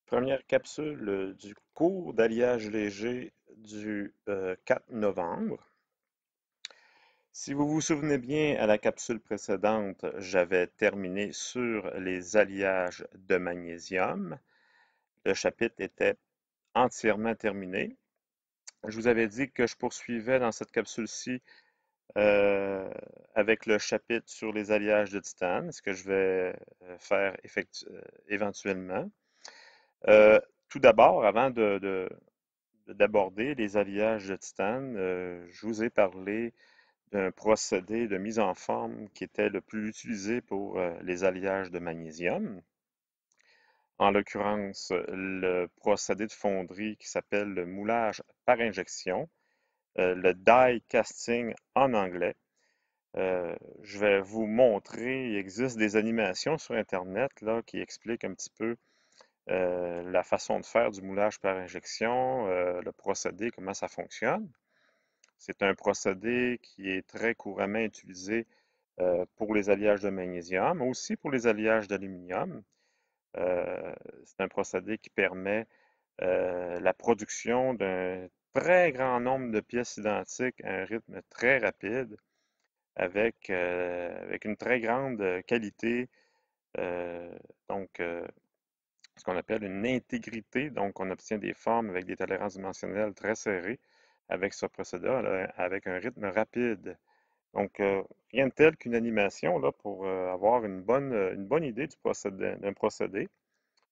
Première capsule du cours d'alliage léger du 4 novembre. Si vous vous souvenez bien, à la capsule précédente, j'avais terminé sur les alliages de magnésium. Le chapitre était entièrement terminé. Je vous avais dit que je poursuivais dans cette capsule-ci euh, avec le chapitre sur les alliages de titane, ce que je vais faire éventuellement. Euh, Tout d'abord, avant d'aborder les alliages de titane, je vous ai parlé d'un procédé de mise en forme qui était le plus utilisé pour les alliages de magnésium. En l'occurrence, le procédé de fonderie qui s'appelle le moulage par injection, le die casting en anglais. Je vais vous montrer, il existe des animations sur Internet là, qui expliquent un petit peu la façon de faire du moulage par injection, le procédé, comment ça fonctionne. C'est un procédé qui est très couramment utilisé pour les alliages de magnésium, mais aussi pour les alliages d'aluminium. C'est un procédé qui permet la production d'un très grand nombre de pièces identiques à un rythme très rapide, avec une très grande qualité, euh, donc ce qu'on appelle une intégrité. Donc, on obtient des formes avec des tolérances dimensionnelles très serrées avec ce procédé-là, avec un rythme rapide. Donc, rien de tel qu'une animation là, pour avoir une bonne idée d'un procédé.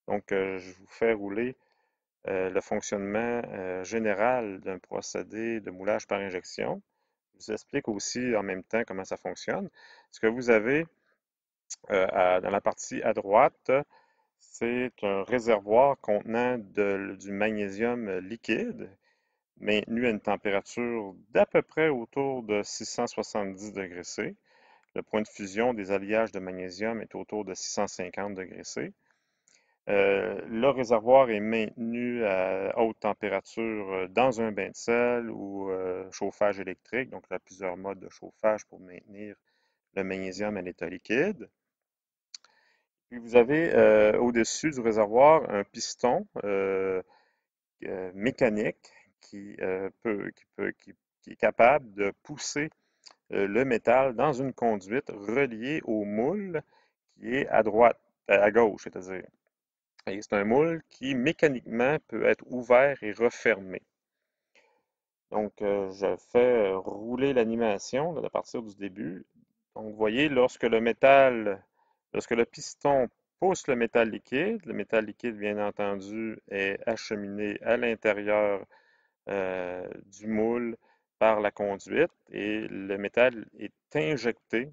Donc, je vous fais rouler le fonctionnement général d'un procédé de moulage par injection. Je vous explique aussi en même temps comment ça fonctionne. Ce que vous avez dans la partie à droite, c'est un réservoir contenant du magnésium liquide, maintenu à une température d'à peu près autour de 670 degrés C. Le point de fusion des alliages de magnésium est autour de 650 degrés C. Le réservoir est maintenu à haute température dans un bain de sel ou chauffage électrique. Donc, il y a plusieurs modes de chauffage pour maintenir le magnésium à l'état liquide. Puis vous avez au-dessus du réservoir un piston mécanique qui est capable de pousser le métal dans une conduite reliée au moule qui est à droite, à gauche, c'est-à-dire. Et c'est un moule qui mécaniquement peut être ouvert et refermé. Donc, je fais rouler l'animation à partir du début. Donc, vous voyez, lorsque le piston pousse le métal liquide, bien entendu, est acheminé à l'intérieur du moule par la conduite et le métal est injecté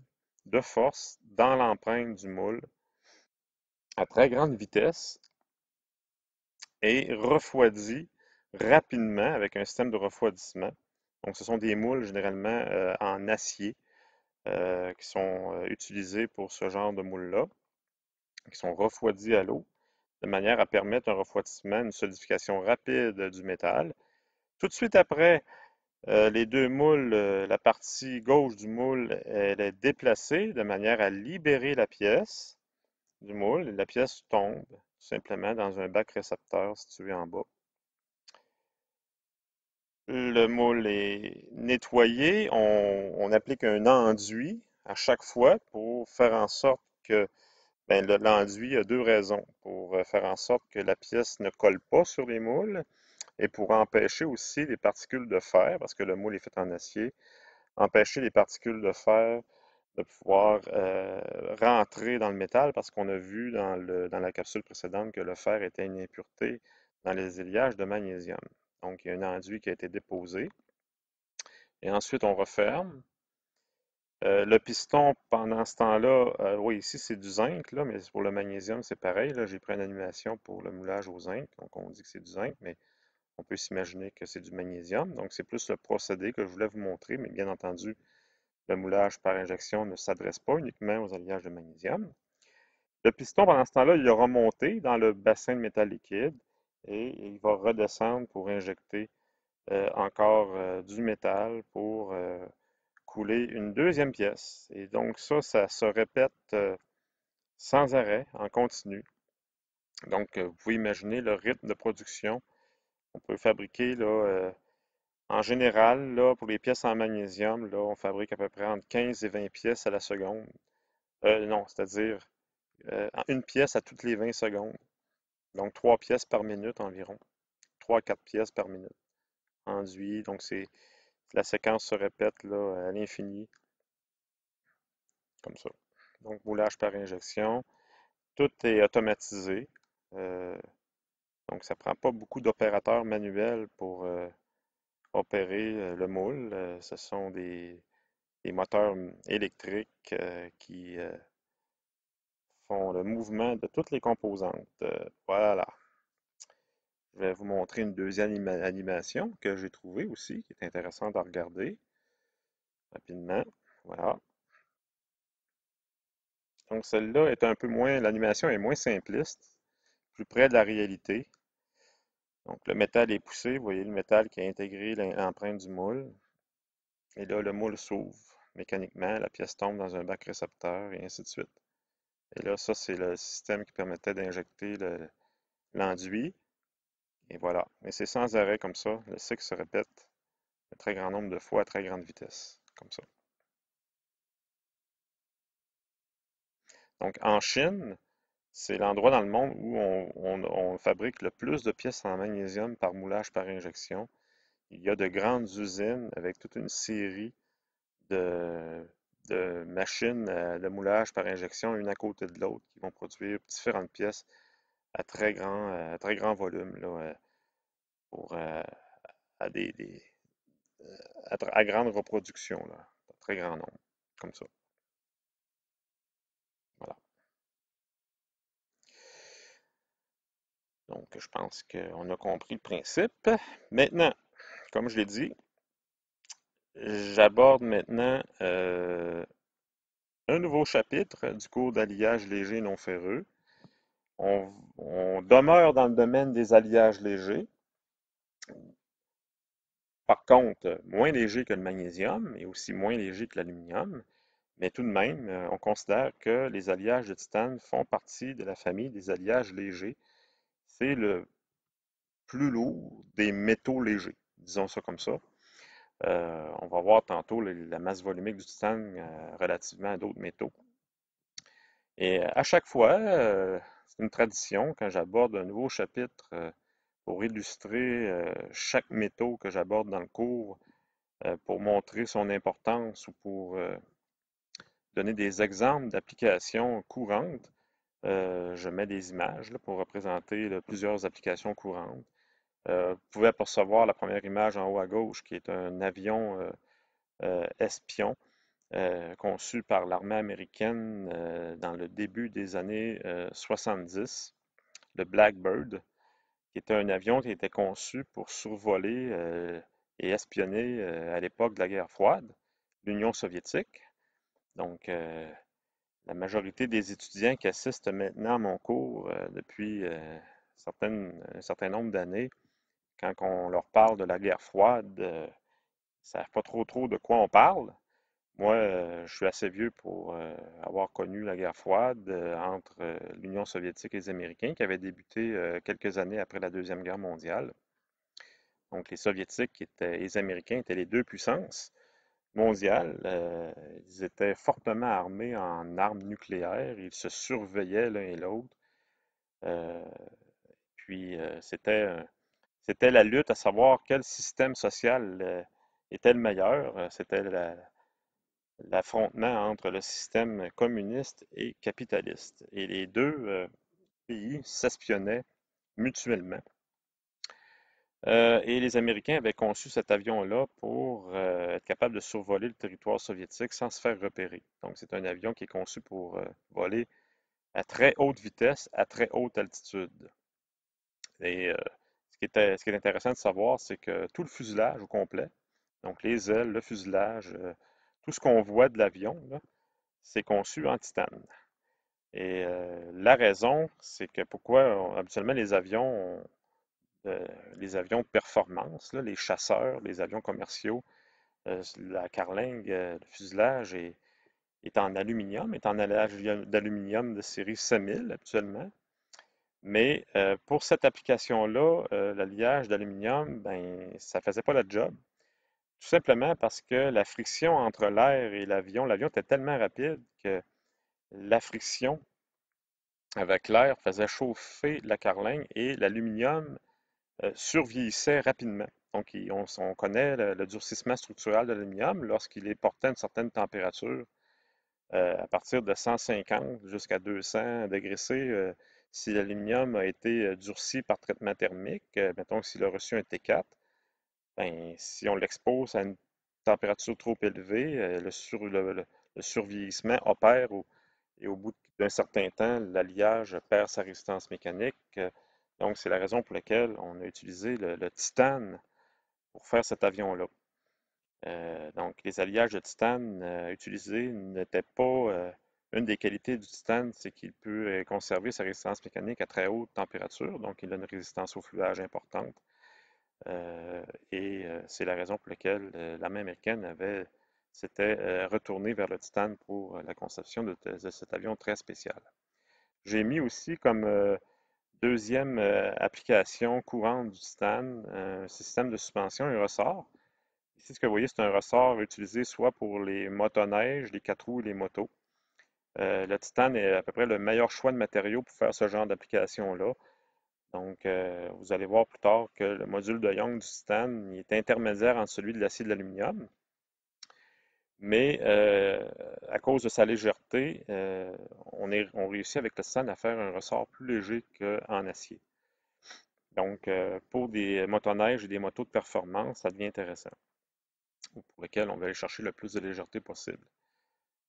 de force dans l'empreinte du moule à très grande vitesse et refroidi rapidement avec un système de refroidissement. Donc, ce sont des moules généralement en acier qui sont utilisés pour ce genre de moules-là, qui sont refroidis à l'eau, de manière à permettre un refroidissement, une solidification rapide du métal. Tout de suite après, les deux moules, la partie gauche du moule, elle est déplacée de manière à libérer la pièce du moule. Et la pièce tombe tout simplement dans un bac récepteur situé en bas. Le moule est nettoyé. On applique un enduit à chaque fois pour faire en sorte que ben, l'enduit a deux raisons. Pour faire en sorte que la pièce ne colle pas sur les moules et pour empêcher aussi les particules de fer, parce que le moule est fait en acier, empêcher les particules de fer de pouvoir rentrer dans le métal parce qu'on a vu dans la capsule précédente que le fer était une impureté dans les alliages de magnésium. Donc, il y a un enduit qui a été déposé et ensuite on referme. Le piston, pendant ce temps-là, oui, ici c'est du zinc, là, mais pour le magnésium, c'est pareil. Là, j'ai pris une animation pour le moulage au zinc, donc on dit que c'est du zinc, mais on peut s'imaginer que c'est du magnésium. Donc, c'est plus le procédé que je voulais vous montrer, mais bien entendu, le moulage par injection ne s'adresse pas uniquement aux alliages de magnésium. Le piston, pendant ce temps-là, il a remonté dans le bassin de métal liquide et il va redescendre pour injecter encore du métal pour couler une deuxième pièce. Et donc ça se répète sans arrêt, en continu. Donc, vous pouvez imaginer le rythme de production. On peut fabriquer, là, en général, là, pour les pièces en magnésium, là, on fabrique à peu près entre 15 et 20 pièces à la seconde. Non, c'est-à-dire une pièce à toutes les 20 secondes. Donc, 3 pièces par minute environ. 3 à 4 pièces par minute enduit. Donc, la séquence se répète là, à l'infini, comme ça. Donc, moulage par injection. Tout est automatisé. Euh, donc, ça ne prend pas beaucoup d'opérateurs manuels pour opérer le moule. Ce sont des moteurs électriques qui font le mouvement de toutes les composantes. Voilà. Je vais vous montrer une deuxième animation que j'ai trouvée aussi, qui est intéressante à regarder rapidement. Voilà. Donc celle-là est un peu moins, l'animation est moins simpliste, plus près de la réalité. Donc le métal est poussé, vous voyez le métal qui a intégré l'empreinte du moule. Et là, le moule s'ouvre mécaniquement, la pièce tombe dans un bac récepteur et ainsi de suite. Et là, ça, c'est le système qui permettait d'injecter l'enduit. Et voilà. Mais c'est sans arrêt comme ça. Le cycle se répète un très grand nombre de fois à très grande vitesse. Comme ça. Donc en Chine, c'est l'endroit dans le monde où on fabrique le plus de pièces en magnésium par moulage par injection. Il y a de grandes usines avec toute une série de, de machines de moulage par injection, une à côté de l'autre, qui vont produire différentes pièces à très grand volume, là, pour, à, à grande reproduction, là, à très grand nombre, comme ça. Voilà. Donc, je pense qu'on a compris le principe. Maintenant, comme je l'ai dit, j'aborde maintenant un nouveau chapitre du cours d'alliage léger non ferreux. On demeure dans le domaine des alliages légers, par contre, moins léger que le magnésium et aussi moins léger que l'aluminium, mais tout de même, on considère que les alliages de titane font partie de la famille des alliages légers. C'est le plus lourd des métaux légers, disons ça comme ça. On va voir tantôt la masse volumique du titane relativement à d'autres métaux. Et à chaque fois, c'est une tradition quand j'aborde un nouveau chapitre pour illustrer chaque métaux que j'aborde dans le cours, pour montrer son importance ou pour donner des exemples d'applications courantes. Je mets des images là, pour représenter plusieurs applications courantes. Vous pouvez apercevoir la première image en haut à gauche qui est un avion espion conçu par l'armée américaine dans le début des années 70, le Blackbird, qui était un avion qui était conçu pour survoler et espionner à l'époque de la guerre froide l'Union soviétique. Donc, la majorité des étudiants qui assistent maintenant à mon cours depuis un certain nombre d'années, quand on leur parle de la guerre froide, ils ne savent pas trop de quoi on parle. Moi, je suis assez vieux pour avoir connu la guerre froide entre l'Union soviétique et les Américains, qui avait débuté quelques années après la Deuxième Guerre mondiale. Donc, les Soviétiques et les Américains étaient les deux puissances mondiales. Ils étaient fortement armés en armes nucléaires. Ils se surveillaient l'un et l'autre. Euh, c'était la lutte à savoir quel système social était le meilleur. C'était l'affrontement entre le système communiste et capitaliste. Et les deux pays s'espionnaient mutuellement. Et les Américains avaient conçu cet avion-là pour être capable de survoler le territoire soviétique sans se faire repérer. Donc, c'est un avion qui est conçu pour voler à très haute vitesse, à très haute altitude. Et ce qui est intéressant de savoir, c'est que tout le fuselage au complet, donc les ailes, le fuselage, tout ce qu'on voit de l'avion, là, c'est conçu en titane. Et la raison, c'est que pourquoi habituellement les avions de performance, là, les chasseurs, les avions commerciaux, la carlingue, le fuselage est en aluminium, est en alliage d'aluminium de série 5000 actuellement. Mais pour cette application-là, l'alliage d'aluminium, ben, ça faisait pas la job. Tout simplement parce que la friction entre l'air et l'avion était tellement rapide que la friction avec l'air faisait chauffer la carlingue et l'aluminium survieillissait rapidement. Donc, on connaît le durcissement structurel de l'aluminium lorsqu'il est porté à une certaine température, à partir de 150 jusqu'à 200 degrés C. Si l'aluminium a été durci par traitement thermique, mettons que s'il a reçu un T4, ben, si on l'expose à une température trop élevée, le survieillissement opère et au bout d'un certain temps, l'alliage perd sa résistance mécanique. Donc, c'est la raison pour laquelle on a utilisé le titane pour faire cet avion-là. Donc, les alliages de titane utilisés n'étaient pas. Une des qualités du titane, c'est qu'il peut conserver sa résistance mécanique à très haute température, donc il a une résistance au fluage importante. C'est la raison pour laquelle l'armée américaine s'était retournée vers le titane pour la conception de cet avion très spécial. J'ai mis aussi comme deuxième application courante du titane un système de suspension, un ressort. Ici, ce que vous voyez, c'est un ressort utilisé soit pour les motoneiges, les quatre roues et les motos. Le titane est à peu près le meilleur choix de matériaux pour faire ce genre d'application-là. Donc, vous allez voir plus tard que le module de Young du titane il est intermédiaire entre celui de l'acier et de l'aluminium. Mais à cause de sa légèreté, on réussit avec le titane à faire un ressort plus léger qu'en acier. Donc, pour des motoneiges et des motos de performance, ça devient intéressant, ou pour lesquels on va aller chercher le plus de légèreté possible.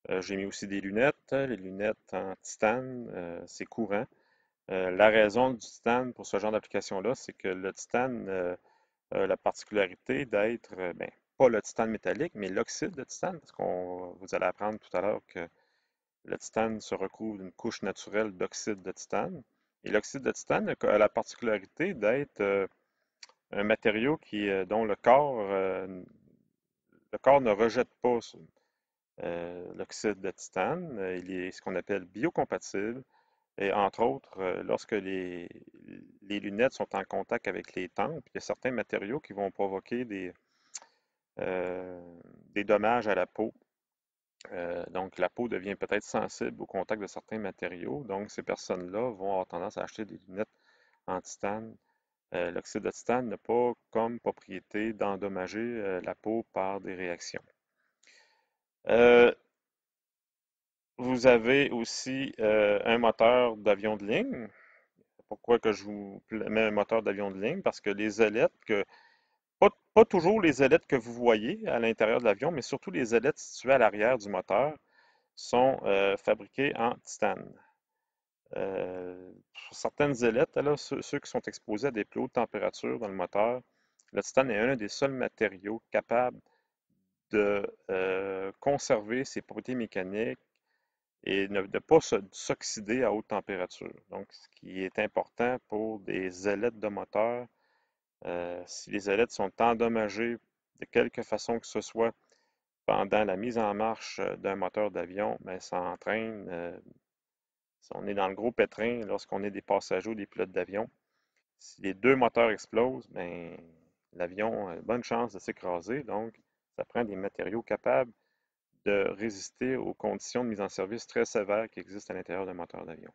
J'ai mis aussi des lunettes, les lunettes en titane, c'est courant. La raison du titane pour ce genre d'application-là, c'est que le titane a la particularité d'être, ben, pas le titane métallique, mais l'oxyde de titane, parce qu'on vous allez apprendre tout à l'heure que le titane se recouvre d'une couche naturelle d'oxyde de titane. Et l'oxyde de titane a la particularité d'être un matériau dont le corps ne rejette pas l'oxyde de titane. Il est ce qu'on appelle biocompatible. Et entre autres, lorsque les lunettes sont en contact avec les tempes, il y a certains matériaux qui vont provoquer euh, des dommages à la peau. Donc, la peau devient peut-être sensible au contact de certains matériaux. Donc, ces personnes-là vont avoir tendance à acheter des lunettes en titane. L'oxyde de titane n'a pas comme propriété d'endommager la peau par des réactions. Euh, Vous avez aussi un moteur d'avion de ligne. Pourquoi que je vous mets un moteur d'avion de ligne? Parce que les ailettes, pas toujours les ailettes que vous voyez à l'intérieur de l'avion, mais surtout les ailettes situées à l'arrière du moteur, sont fabriquées en titane. Sur certaines ailettes, là, ceux qui sont exposés à des plus hautes températures dans le moteur, le titane est un des seuls matériaux capables de conserver ses propriétés mécaniques et ne pas s'oxyder à haute température. Donc, ce qui est important pour des ailettes de moteur, si les ailettes sont endommagées de quelque façon que ce soit pendant la mise en marche d'un moteur d'avion, ben, ça entraîne, si on est dans le gros pétrin, lorsqu'on est des passagers ou des pilotes d'avion, si les deux moteurs explosent, ben, l'avion a une bonne chance de s'écraser. Donc, ça prend des matériaux capables de résister aux conditions de mise en service très sévères qui existent à l'intérieur d'un moteur d'avion.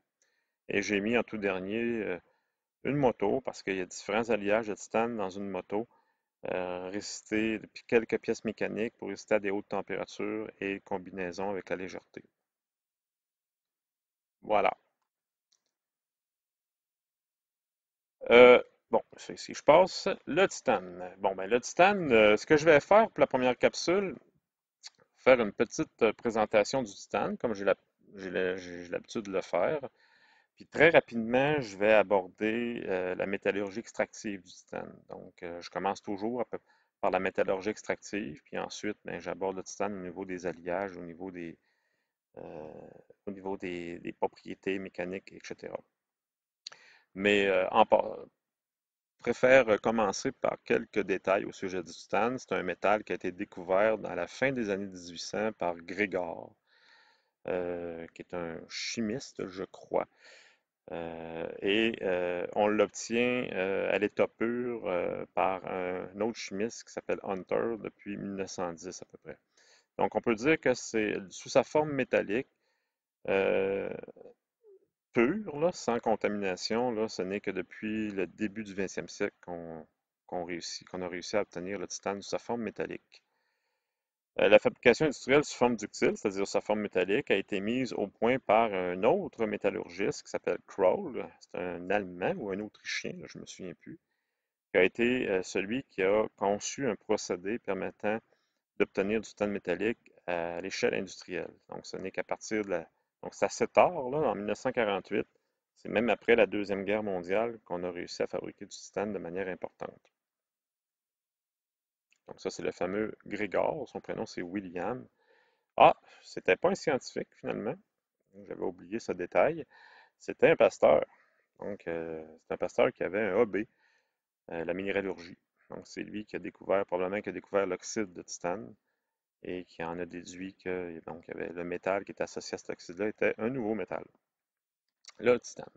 Et j'ai mis en tout dernier une moto, parce qu'il y a différents alliages de titane dans une moto, résister quelques pièces mécaniques pour résister à des hautes températures et combinaison avec la légèreté. Voilà. Euh, bon, si je passe, le titane. Bon, ben le titane, ce que je vais faire pour la première capsule, faire une petite présentation du titane, comme j'ai l'habitude de le faire. Puis très rapidement, je vais aborder la métallurgie extractive du titane. Donc, je commence toujours par la métallurgie extractive, puis ensuite, ben, j'aborde le titane au niveau des alliages, euh, au niveau des propriétés mécaniques, etc. Mais préfère commencer par quelques détails au sujet du titane. C'est un métal qui a été découvert à la fin des années 1800 par Grégor, qui est un chimiste, je crois. On l'obtient à l'état pur par un autre chimiste qui s'appelle Hunter depuis 1910 à peu près. Donc on peut dire que c'est sous sa forme métallique euh, pure, là, sans contamination, là, ce n'est que depuis le début du 20e siècle qu'on a réussi à obtenir le titane sous sa forme métallique. La fabrication industrielle sous forme ductile, c'est-à-dire sa forme métallique, a été mise au point par un autre métallurgiste qui s'appelle Kroll. C'est un Allemand ou un Autrichien, là, je ne me souviens plus, qui a été celui qui a conçu un procédé permettant d'obtenir du titane métallique à l'échelle industrielle. Donc, ce n'est qu'à partir de la... Donc, c'est assez tard, là, en 1948. C'est même après la Deuxième Guerre mondiale qu'on a réussi à fabriquer du titane de manière importante. Donc, ça, c'est le fameux Grégor. Son prénom, c'est William. Ah, c'était pas un scientifique, finalement. J'avais oublié ce détail. C'était un pasteur. Donc, c'est un pasteur qui avait un hobby, la minéralurgie. Donc, c'est lui qui a découvert, probablement, qui a découvert l'oxyde de titane et qui en a déduit que donc, il y avait le métal qui était associé à cet oxyde-là était un nouveau métal, le titane.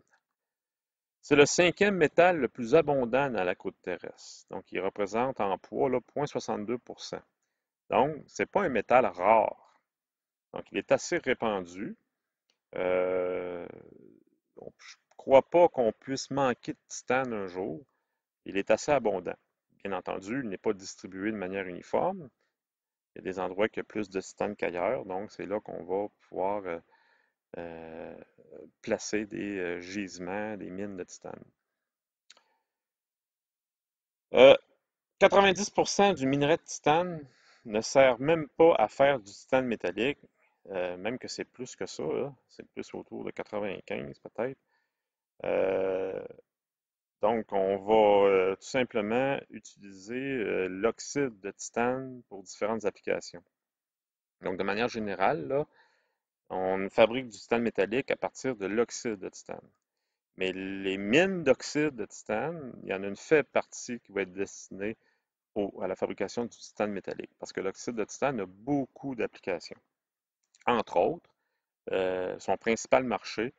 C'est le cinquième métal le plus abondant dans la croûte terrestre. Donc, il représente en poids là, 0,62%. Donc, ce n'est pas un métal rare. Donc, il est assez répandu. Euh, je ne crois pas qu'on puisse manquer de titane un jour. Il est assez abondant. Bien entendu, il n'est pas distribué de manière uniforme. Il y a des endroits qui ont plus de titane qu'ailleurs. Donc, c'est là qu'on va pouvoir euh, placer des gisements, des mines de titane. Euh, 90% du minerai de titane ne sert même pas à faire du titane métallique, même que c'est plus que ça, là. C'est plus autour de 95 peut-être. Euh, donc, on va tout simplement utiliser l'oxyde de titane pour différentes applications. Donc, de manière générale, là, on fabrique du titane métallique à partir de l'oxyde de titane. Mais les mines d'oxyde de titane, il y en a une faible partie qui va être destinée à la fabrication du titane métallique, parce que l'oxyde de titane a beaucoup d'applications. Entre autres, son principal marché,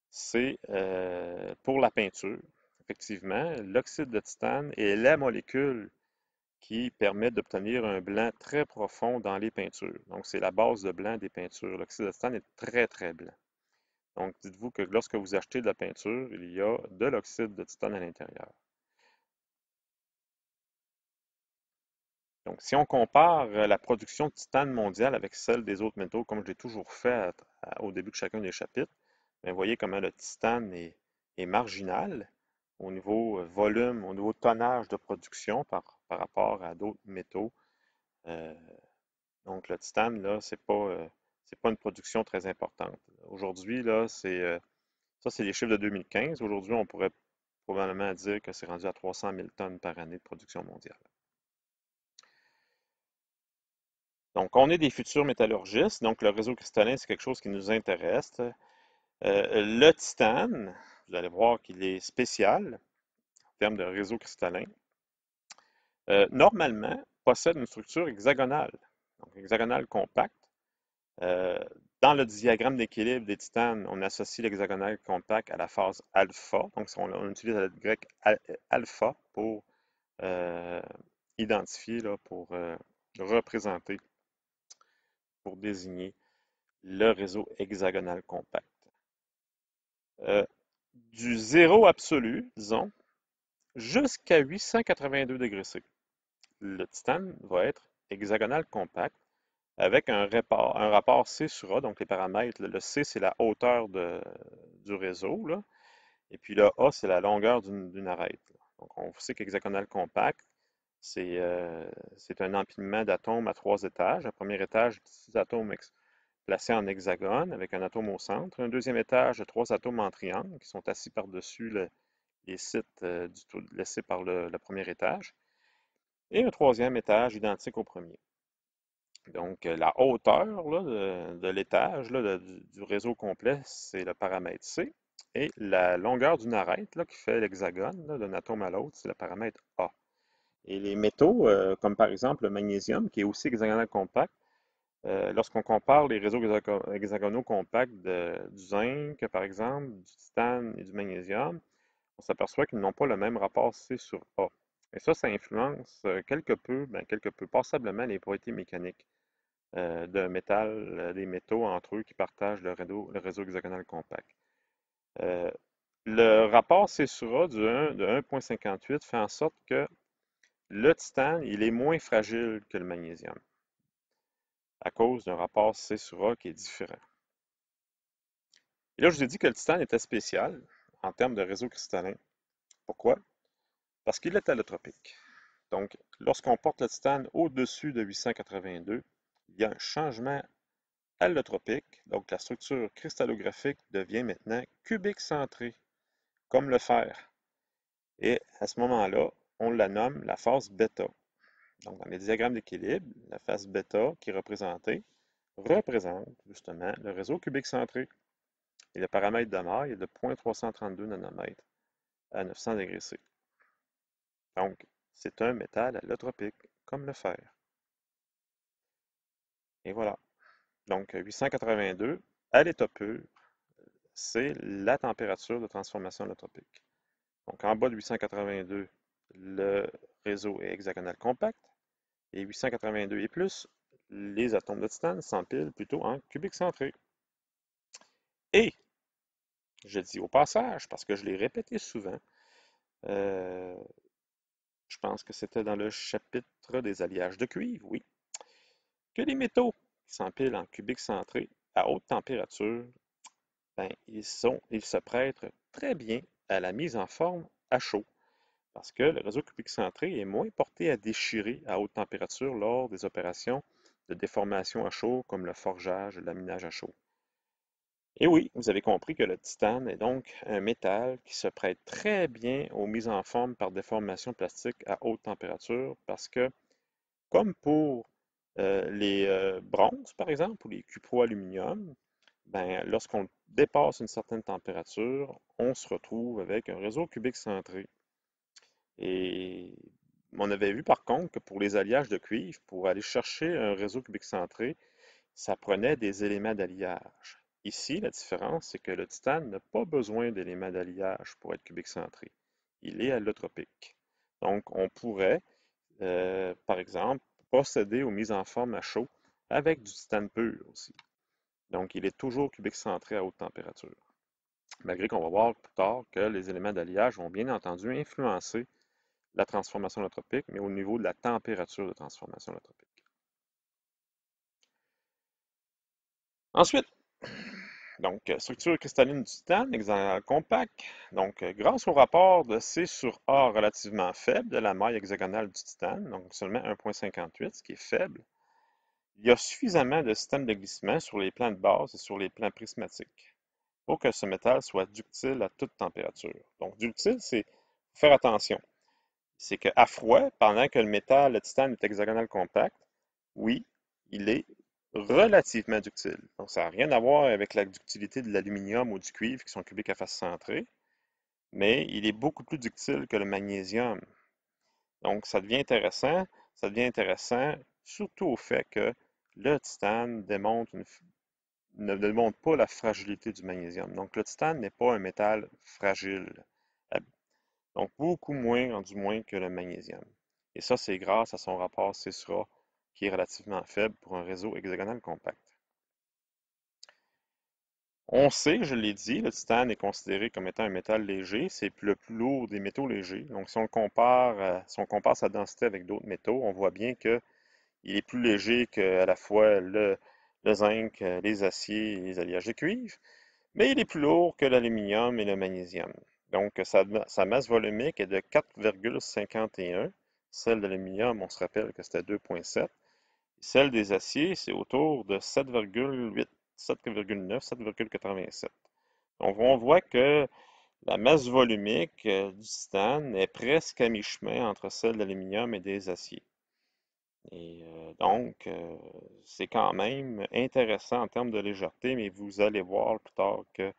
c'est pour la peinture. Effectivement, l'oxyde de titane est la molécule qui permet d'obtenir un blanc très profond dans les peintures. Donc, c'est la base de blanc des peintures. L'oxyde de titane est très, très blanc. Donc, dites-vous que lorsque vous achetez de la peinture, il y a de l'oxyde de titane à l'intérieur. Donc, si on compare la production de titane mondiale avec celle des autres métaux, comme je l'ai toujours fait au début de chacun des chapitres, bien, vous voyez comment le titane est marginal au niveau volume, au niveau tonnage de production par rapport à d'autres métaux. Euh, donc, le titane, là, c'est pas une production très importante. Aujourd'hui, là, ça, c'est les chiffres de 2015. Aujourd'hui, on pourrait probablement dire que c'est rendu à 300 000 tonnes par année de production mondiale. Donc, on est des futurs métallurgistes, donc le réseau cristallin, c'est quelque chose qui nous intéresse. Le titane, vous allez voir qu'il est spécial en termes de réseau cristallin. Normalement, possède une structure hexagonale, donc hexagonale compacte. Euh, Dans le diagramme d'équilibre des titanes, on associe l'hexagonale compacte à la phase alpha. Donc, on utilise la lettre grecque alpha pour euh, identifier, là, pour représenter, pour désigner le réseau hexagonal compact. Euh, du zéro absolu, disons, jusqu'à 882 degrés C. Le titane va être hexagonal compact avec un rapport C sur A, donc les paramètres. Le C, c'est la hauteur du réseau, là, et puis le A, c'est la longueur d'une arête. Donc, on sait qu'hexagonal compact, c'est un empilement d'atomes à 3 étages. Un premier étage, 6 atomes placés en hexagone avec un atome au centre. Un deuxième étage, 3 atomes en triangle qui sont assis par-dessus les sites laissés par le premier étage. Et un troisième étage identique au premier. Donc, la hauteur là, de l'étage du réseau complet, c'est le paramètre C. Et la longueur d'une arête là, qui fait l'hexagone d'un atome à l'autre, c'est le paramètre A. Et les métaux, comme par exemple le magnésium, qui est aussi hexagonal compact, Lorsqu'on compare les réseaux hexagonaux compacts du zinc, par exemple, du titane et du magnésium, on s'aperçoit qu'ils n'ont pas le même rapport C sur A. Et ça influence quelque peu, passablement les propriétés mécaniques d'un métal, des métaux entre eux qui partagent le réseau hexagonal compact. Euh, le rapport C sur A de 1,58 fait en sorte que le titane, il est moins fragile que le magnésium à cause d'un rapport C sur A qui est différent. Et là, je vous ai dit que le titane était spécial en termes de réseau cristallin. Pourquoi? Parce qu'il est allotropique. Donc, lorsqu'on porte le titane au-dessus de 882, il y a un changement allotropique. Donc, la structure cristallographique devient maintenant cubique centrée, comme le fer. Et à ce moment-là, on la nomme la phase bêta. Donc, dans les diagrammes d'équilibre, la phase bêta qui est représente justement le réseau cubique centré. Et le paramètre de maille est de 0,332 nanomètres à 900 degrés C. Donc, c'est un métal allotropique, comme le fer. Et voilà. Donc, 882, à l'état pur, c'est la température de transformation allotropique. Donc, en bas de 882, le réseau est hexagonal compact. Et 882 et plus, les atomes de titane s'empilent plutôt en cubique centré. Et, je dis au passage, parce que je l'ai répété souvent, euh, je pense que c'était dans le chapitre des alliages de cuivre, oui, que les métaux qui s'empilent en cubique centré à haute température, ben, ils se prêtent très bien à la mise en forme à chaud, parce que le réseau cubique centré est moins porté à déchirer à haute température lors des opérations de déformation à chaud, comme le forgeage et le laminage à chaud. Et oui, vous avez compris que le titane est donc un métal qui se prête très bien aux mises en forme par déformation plastique à haute température, parce que, comme pour les bronzes, par exemple, ou les cuproaluminium, ben, lorsqu'on dépasse une certaine température, on se retrouve avec un réseau cubique centré. Et on avait vu par contre que pour les alliages de cuivre, pour aller chercher un réseau cubique centré, ça prenait des éléments d'alliage. Ici, la différence, c'est que le titane n'a pas besoin d'éléments d'alliage pour être cubique centré. Il est allotropique. Donc, on pourrait, par exemple, procéder aux mises en forme à chaud avec du titane pur aussi. Donc, il est toujours cubique centré à haute température. Malgré qu'on va voir plus tard que les éléments d'alliage vont bien entendu influencer la transformation allotropique, mais au niveau de la température de transformation allotropique. Ensuite, donc, structure cristalline du titane, hexagonal compact. Donc, grâce au rapport de C sur A relativement faible de la maille hexagonale du titane, donc seulement 1,58, ce qui est faible, il y a suffisamment de systèmes de glissement sur les plans de base et sur les plans prismatiques pour que ce métal soit ductile à toute température. Donc, ductile, c'est faire attention. C'est qu'à froid, pendant que le métal, le titane est hexagonal compact, oui, il est relativement ductile. Donc, ça n'a rien à voir avec la ductilité de l'aluminium ou du cuivre qui sont cubiques à face centrée, mais il est beaucoup plus ductile que le magnésium. Donc, ça devient intéressant surtout au fait que le titane ne démontre pas la fragilité du magnésium. Donc, le titane n'est pas un métal fragile. Donc, beaucoup moins, du moins, que le magnésium. Et ça, c'est grâce à son rapport C sur A, qui est relativement faible pour un réseau hexagonal compact. On sait, je l'ai dit, le titane est considéré comme étant un métal léger. C'est le plus lourd des métaux légers. Donc, si on compare sa densité avec d'autres métaux, on voit bien qu'il est plus léger qu'à la fois le zinc, les aciers et les alliages de cuivre. Mais il est plus lourd que l'aluminium et le magnésium. Donc, sa masse volumique est de 4,51. Celle de l'aluminium, on se rappelle que c'était 2,7. Celle des aciers, c'est autour de 7,8, 7,9, 7,87. Donc, on voit que la masse volumique du titane est presque à mi-chemin entre celle de l'aluminium et des aciers. Et donc, c'est quand même intéressant en termes de légèreté, mais vous allez voir plus tard que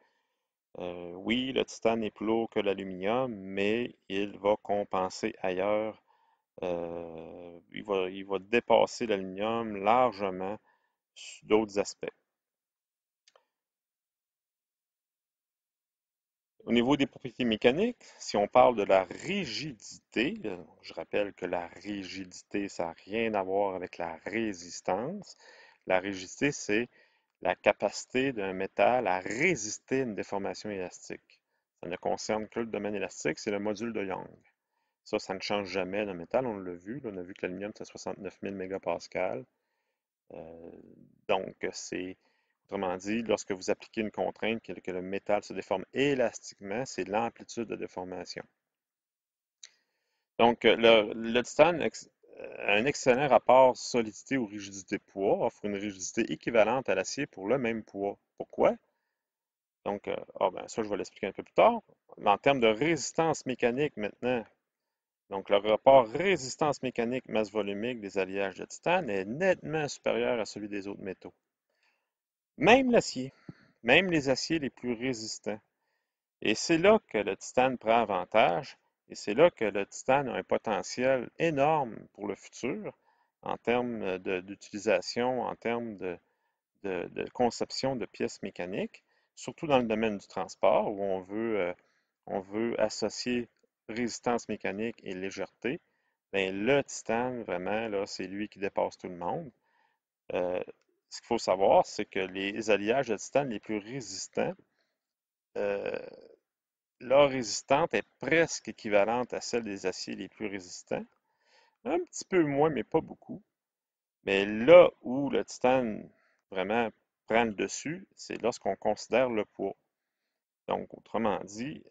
oui, le titane est plus lourd que l'aluminium, mais il va compenser ailleurs. Il va dépasser l'aluminium largement d'autres aspects. Au niveau des propriétés mécaniques, si on parle de la rigidité, je rappelle que la rigidité, ça n'a rien à voir avec la résistance. La rigidité, c'est la capacité d'un métal à résister à une déformation élastique. Ça ne concerne que le domaine élastique, c'est le module de Young. Ça ne change jamais d'un métal, on l'a vu. On a vu que l'aluminium, c'est 69 000 mégapascales. Euh, donc, autrement dit, lorsque vous appliquez une contrainte que le métal se déforme élastiquement, c'est l'amplitude de déformation. Donc, le titane a un excellent rapport solidité ou rigidité-poids, offre une rigidité équivalente à l'acier pour le même poids. Pourquoi? Donc, ça, je vais l'expliquer un peu plus tard. Mais en termes de résistance mécanique maintenant, donc le rapport résistance mécanique masse volumique des alliages de titane est nettement supérieur à celui des autres métaux. Même l'acier, même les aciers les plus résistants. Et c'est là que le titane prend avantage, et c'est là que le titane a un potentiel énorme pour le futur en termes d'utilisation, en termes de conception de pièces mécaniques, surtout dans le domaine du transport où on veut associer résistance mécanique et légèreté. Bien, le titane, vraiment, là, c'est lui qui dépasse tout le monde. Euh, Ce qu'il faut savoir, c'est que les alliages de titane les plus résistants, euh, leur résistance est presque équivalente à celle des aciers les plus résistants. Un petit peu moins, mais pas beaucoup. Mais là où le titane vraiment prend le dessus, c'est lorsqu'on considère le poids. Donc, autrement dit,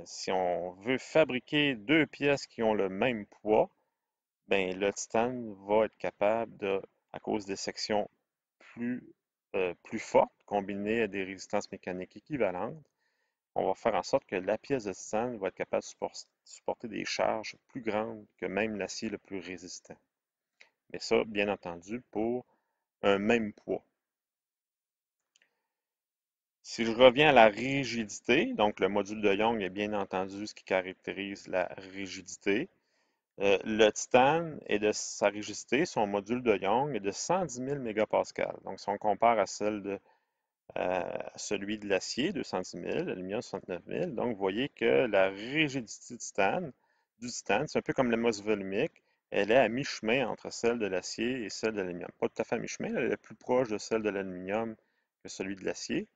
si on veut fabriquer deux pièces qui ont le même poids, ben, le titane va être capable de, à cause des sections plus, plus fortes, combinées à des résistances mécaniques équivalentes, on va faire en sorte que la pièce de titane va être capable de supporter des charges plus grandes que même l'acier le plus résistant. Mais ça, bien entendu, pour un même poids. Si je reviens à la rigidité, donc le module de Young est bien entendu ce qui caractérise la rigidité. Le titane est de sa rigidité, son module de Young est de 110 000 mégapascales. Donc, si on compare à celui de l'acier, 210 000, l'aluminium, 69 000. Donc, vous voyez que la rigidité du titane, c'est un peu comme la masse volumique, elle est à mi-chemin entre celle de l'acier et celle de l'aluminium. Pas tout à fait à mi-chemin, elle est plus proche de celle de l'aluminium que celui de l'acier,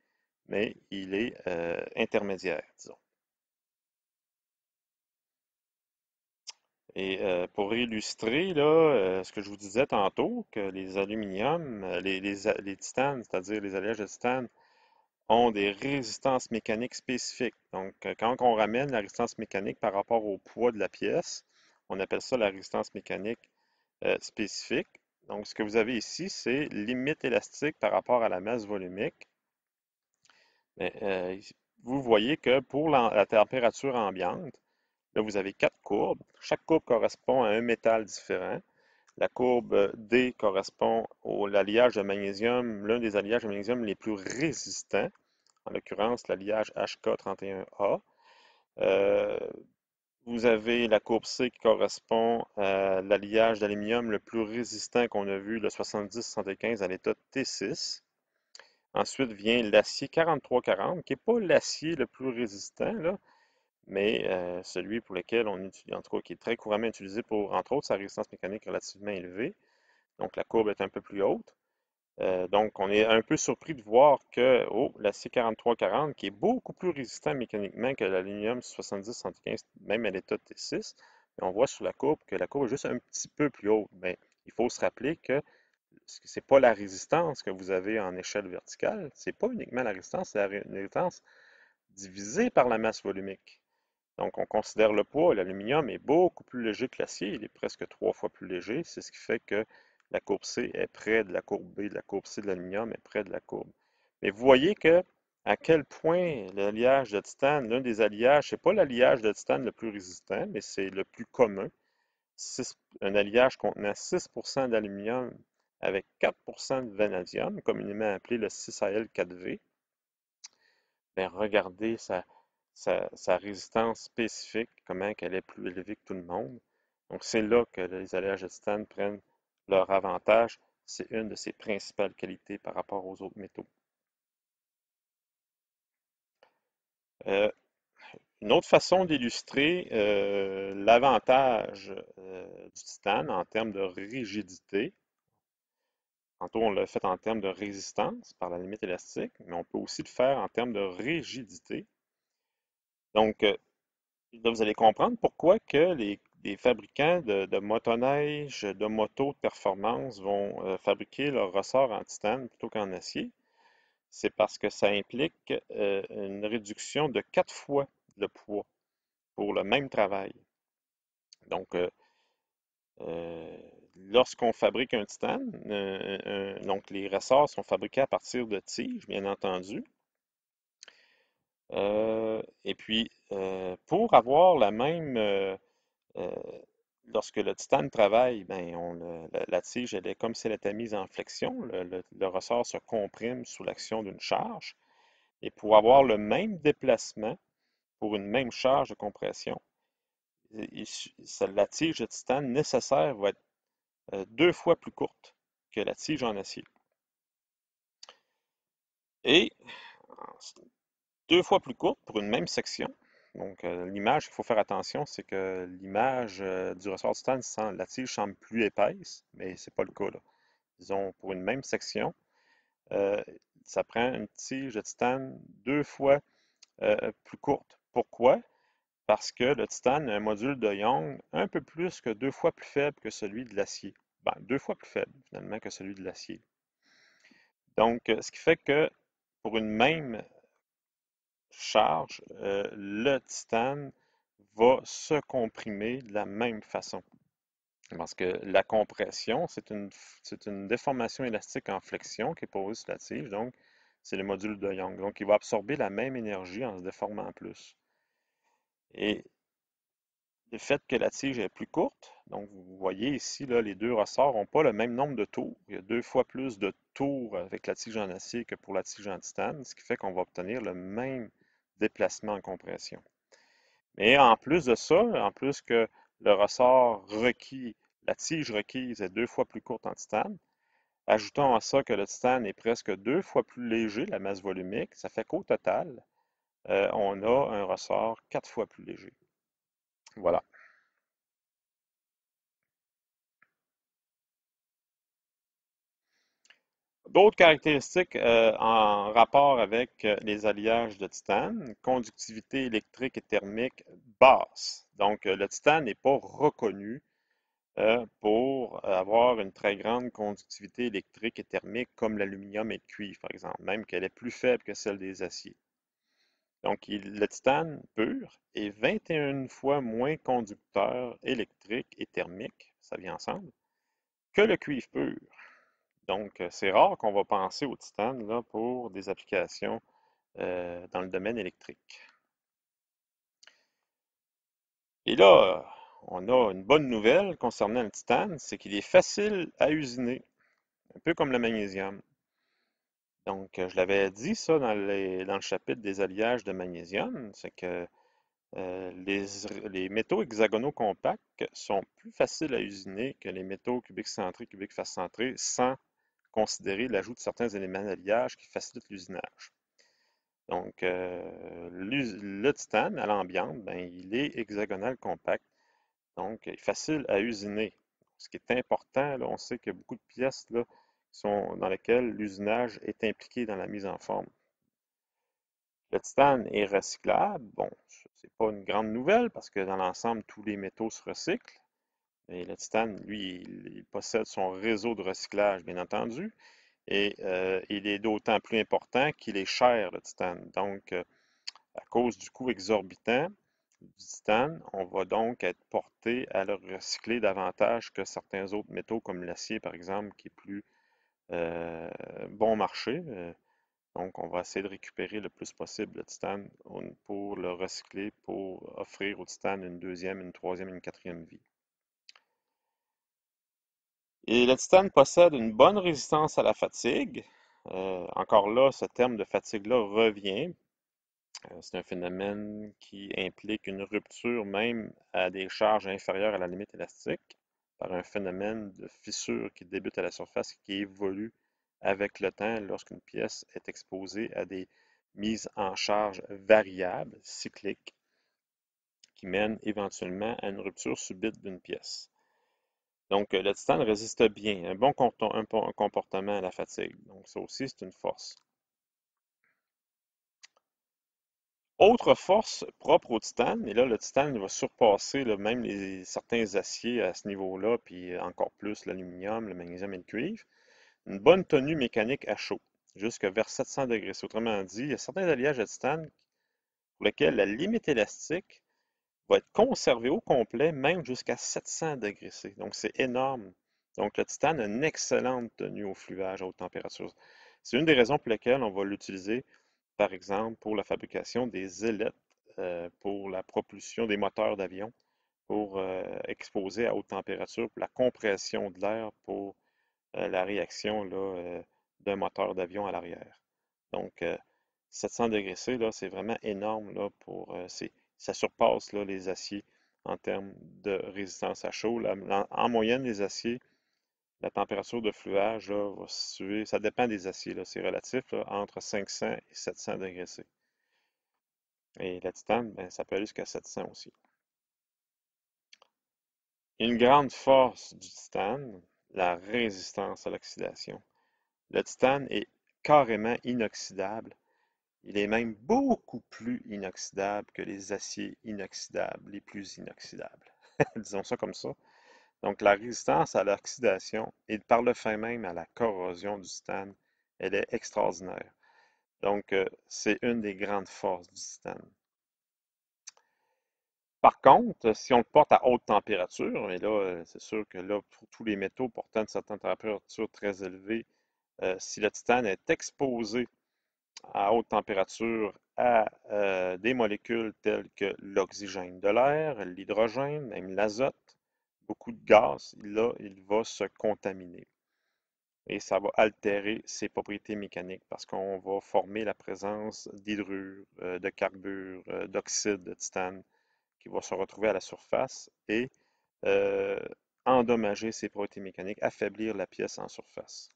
mais il est intermédiaire, disons. Et pour illustrer là, ce que je vous disais tantôt, que les aluminiums, les titanes, c'est-à-dire les alliages de titane, ont des résistances mécaniques spécifiques. Donc, quand on ramène la résistance mécanique par rapport au poids de la pièce, on appelle ça la résistance mécanique spécifique. Donc, ce que vous avez ici, c'est limite élastique par rapport à la masse volumique. Mais, vous voyez que pour la température ambiante, là, vous avez quatre courbes. Chaque courbe correspond à un métal différent. La courbe D correspond à l'alliage de magnésium, l'un des alliages de magnésium les plus résistants, en l'occurrence l'alliage HK31A. Euh, Vous avez la courbe C qui correspond à l'alliage d'aluminium le plus résistant qu'on a vu, le 70-75 à l'état T6. Ensuite vient l'acier 4340, qui n'est pas l'acier le plus résistant, là, mais celui pour lequel on utilise, en tout cas, qui est très couramment utilisé pour, entre autres, sa résistance mécanique relativement élevée. Donc la courbe est un peu plus haute. Donc on est un peu surpris de voir que l'acier 4340, qui est beaucoup plus résistant mécaniquement que l'aluminium 70-75, même à l'état T6, on voit sur la courbe que la courbe est juste un petit peu plus haute. Mais il faut se rappeler que ce n'est pas la résistance que vous avez en échelle verticale, c'est pas uniquement la résistance, c'est la résistance divisée par la masse volumique. Donc, on considère le poids. L'aluminium est beaucoup plus léger que l'acier. Il est presque 3 fois plus léger. C'est ce qui fait que la courbe C est près de la courbe B. La courbe C de l'aluminium est près de la courbe. Mais vous voyez que à quel point l'alliage de titane, l'un des alliages, c'est pas l'alliage de titane le plus résistant, mais c'est le plus commun. Un alliage contenant 6% d'aluminium avec 4% de vanadium, communément appelé le 6Al4V. Bien, regardez sa résistance spécifique, comment elle est plus élevée que tout le monde. Donc, c'est là que les alliages de titane prennent leur avantage C'est une de ses principales qualités par rapport aux autres métaux. Euh, une autre façon d'illustrer l'avantage du titane en termes de rigidité, tantôt on l'a fait en termes de résistance par la limite élastique, mais on peut aussi le faire en termes de rigidité. Donc, là, vous allez comprendre pourquoi que les fabricants de motoneige, de motos de performance vont fabriquer leur ressort en titane plutôt qu'en acier. C'est parce que ça implique une réduction de 4 fois le poids pour le même travail. Donc, euh, lorsqu'on fabrique un titane, donc les ressorts sont fabriqués à partir de tiges, bien entendu. Et puis, pour avoir la même Euh, lorsque le titane travaille, ben, la tige, elle est comme si elle était mise en flexion. Le ressort se comprime sous l'action d'une charge. Et pour avoir le même déplacement pour une même charge de compression, la tige de titane nécessaire va être 2 fois plus courte que la tige en acier. Et 2 fois plus courte pour une même section. Donc, l'image, il faut faire attention, c'est que l'image du ressort de titane, la tige semble plus épaisse, mais c'est pas le cas là. Disons, pour une même section, euh, ça prend une tige de titane 2 fois plus courte. Pourquoi? Parce que le titane a un module de Young un peu plus que 2 fois plus faible que celui de l'acier. Ben, 2 fois plus faible, finalement, que celui de l'acier. Donc, ce qui fait que pour une même charge, le titane va se comprimer de la même façon. Parce que la compression, c'est une déformation élastique en flexion qui est posée sur la tige, donc c'est le module de Young. Donc, il va absorber la même énergie en se déformant plus. Et le fait que la tige est plus courte, donc vous voyez ici, là, les deux ressorts n'ont pas le même nombre de tours. Il y a 2 fois plus de tours avec la tige en acier que pour la tige en titane, ce qui fait qu'on va obtenir le même déplacement en compression. Mais en plus de ça, en plus que le ressort requis, la tige requise est 2 fois plus courte en titane, ajoutons à ça que le titane est presque 2 fois plus léger, la masse volumique, ça fait qu'au total, on a un ressort 4 fois plus léger. Voilà. D'autres caractéristiques en rapport avec les alliages de titane, conductivité électrique et thermique basse. Donc, le titane n'est pas reconnu pour avoir une très grande conductivité électrique et thermique comme l'aluminium et le cuivre, par exemple, même qu'elle est plus faible que celle des aciers. Donc, le titane pur est 21 fois moins conducteur électrique et thermique, ça vient ensemble, que le cuivre pur. Donc, c'est rare qu'on va penser au titane là, pour des applications dans le domaine électrique. Et là, on a une bonne nouvelle concernant le titane, c'est qu'il est facile à usiner, un peu comme le magnésium. Donc, je l'avais dit ça dans le chapitre des alliages de magnésium, c'est que les métaux hexagonaux compacts sont plus faciles à usiner que les métaux cubiques centrés, cubiques face centrés, sans considérer l'ajout de certains éléments d'alliage qui facilitent l'usinage. Donc, le titane à l'ambiance, ben, il est hexagonal compact, donc il est facile à usiner. Ce qui est important, là, on sait qu'il y a beaucoup de pièces là, dans lesquelles l'usinage est impliqué dans la mise en forme. Le titane est recyclable. Bon, c'est pas une grande nouvelle parce que dans l'ensemble, tous les métaux se recyclent. Et le titane, lui, il possède son réseau de recyclage, bien entendu. Et il est d'autant plus important qu'il est cher, le titane. Donc, à cause du coût exorbitant du titane, on va donc être porté à le recycler davantage que certains autres métaux comme l'acier, par exemple, qui est plus euh, bon marché. Donc, on va essayer de récupérer le plus possible le titane pour le recycler, pour offrir au titane une deuxième, une troisième, une quatrième vie. Et le titane possède une bonne résistance à la fatigue. Encore là, ce terme de fatigue-là revient. C'est un phénomène qui implique une rupture même à des charges inférieures à la limite élastique. par un phénomène de fissure qui débute à la surface et qui évolue avec le temps lorsqu'une pièce est exposée à des mises en charge variables, cycliques, qui mènent éventuellement à une rupture subite d'une pièce. Donc, le titane résiste bien, un comportement à la fatigue. Donc, ça aussi, c'est une force. Autre force propre au titane, et là, le titane va surpasser là, même certains aciers à ce niveau-là, puis encore plus l'aluminium, le magnésium et le cuivre, une bonne tenue mécanique à chaud, jusqu'à vers 700 degrés. Autrement dit, il y a certains alliages à titane pour lesquels la limite élastique va être conservée au complet, même jusqu'à 700 degrés C. Donc, c'est énorme. Donc, le titane a une excellente tenue au fluage à haute température. C'est une des raisons pour lesquelles on va l'utiliser, par exemple, pour la fabrication des ailettes, pour la propulsion des moteurs d'avion, pour exposer à haute température, pour la compression de l'air, pour la réaction là, d'un moteur d'avion à l'arrière. Donc, 700 degrés C, là, c'est vraiment énorme là, ça surpasse là, les aciers en termes de résistance à chaud. En moyenne, les aciers, la température de fluage là, va se situer, ça dépend des aciers, là, c'est relatif, là, entre 500 et 700 degrés C. Et la titane, ben, ça peut aller jusqu'à 700 aussi. Une grande force du titane, la résistance à l'oxydation. Le titane est carrément inoxydable. Il est même beaucoup plus inoxydable que les aciers inoxydables, les plus inoxydables. Disons ça comme ça. Donc, la résistance à l'oxydation et par le fait même à la corrosion du titane, elle est extraordinaire. Donc, c'est une des grandes forces du titane. Par contre, si on le porte à haute température, et là, c'est sûr que là, pour tous les métaux portant une certaine température très élevée, si le titane est exposé à haute température à des molécules telles que l'oxygène de l'air, l'hydrogène, même l'azote, beaucoup de gaz, là, il va se contaminer. Et ça va altérer ses propriétés mécaniques parce qu'on va former la présence d'hydrure, de carbure, d'oxyde de titane qui va se retrouver à la surface et euh, endommager ses propriétés mécaniques, affaiblir la pièce en surface.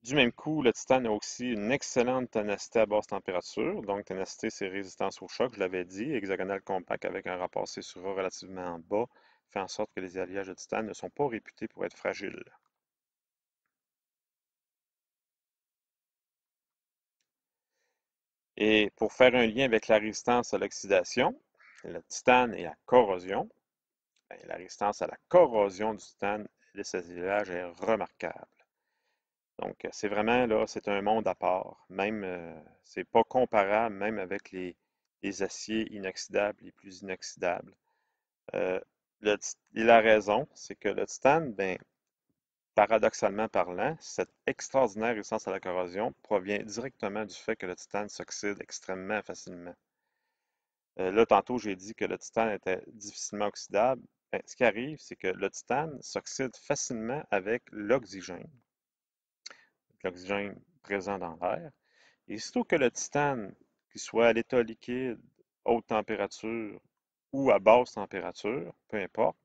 Du même coup, le titane a aussi une excellente ténacité à basse température. Donc, ténacité, c'est résistance au choc, je l'avais dit. Hexagonal compact avec un rapport C/A relativement bas fait en sorte que les alliages de titane ne sont pas réputés pour être fragiles. Et pour faire un lien avec la résistance à l'oxydation, le titane et la corrosion, ben, la résistance à la corrosion du titane de ces alliages est remarquable. Donc, c'est vraiment là, c'est un monde à part. Même, c'est pas comparable même avec les aciers inoxydables, les plus inoxydables. Euh, et la raison, c'est que le titane, ben, paradoxalement parlant, cette extraordinaire résistance à la corrosion provient directement du fait que le titane s'oxyde extrêmement facilement. Là, tantôt, j'ai dit que le titane était difficilement oxydable. Ben, ce qui arrive, c'est que le titane s'oxyde facilement avec l'oxygène présent dans l'air. Et sitôt que le titane, qu'il soit à l'état liquide, haute température ou à basse température, peu importe,